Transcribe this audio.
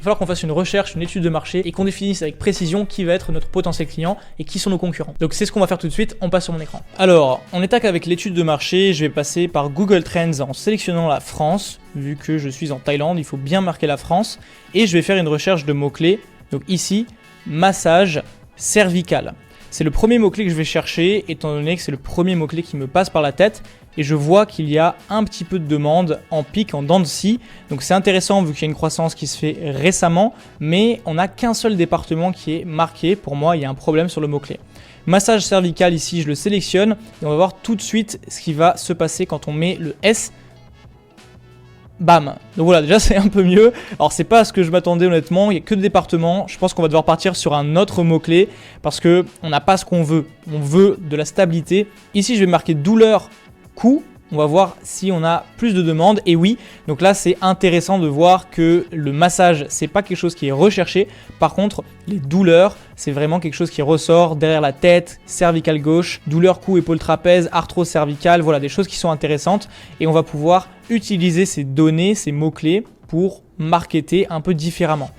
va falloir qu'on fasse une recherche, une étude de marché et qu'on définisse avec précision qui va être notre potentiel client et qui sont nos concurrents. Donc c'est ce qu'on va faire tout de suite, on passe sur mon écran. Alors, on attaque avec l'étude de marché, je vais passer par Google Trends en sélectionnant la France, vu que je suis en Thaïlande, il faut bien marquer la France, et je vais faire une recherche de mots-clés. Donc ici, massage cervical. C'est le premier mot-clé que je vais chercher, étant donné que c'est le premier mot-clé qui me passe par la tête. Et je vois qu'il y a un petit peu de demande en pic, en dents de scie. Donc c'est intéressant vu qu'il y a une croissance qui se fait récemment, mais on n'a qu'un seul département qui est marqué. Pour moi, il y a un problème sur le mot-clé. Massage cervical, ici, je le sélectionne et on va voir tout de suite ce qui va se passer quand on met le S. Bam. Donc voilà, déjà c'est un peu mieux. Alors c'est pas ce que je m'attendais honnêtement, il n'y a que de départements. Je pense qu'on va devoir partir sur un autre mot-clé parce que on n'a pas ce qu'on veut. On veut de la stabilité. Ici je vais marquer douleur, cou. On va voir si on a plus de demandes. Et oui, donc là c'est intéressant de voir que le massage, c'est pas quelque chose qui est recherché. Par contre, les douleurs, c'est vraiment quelque chose qui ressort derrière la tête, cervicale gauche, douleur cou, épaule trapèze, arthrose cervicale, voilà des choses qui sont intéressantes. Et on va pouvoir utiliser ces données, ces mots-clés pour marketer un peu différemment.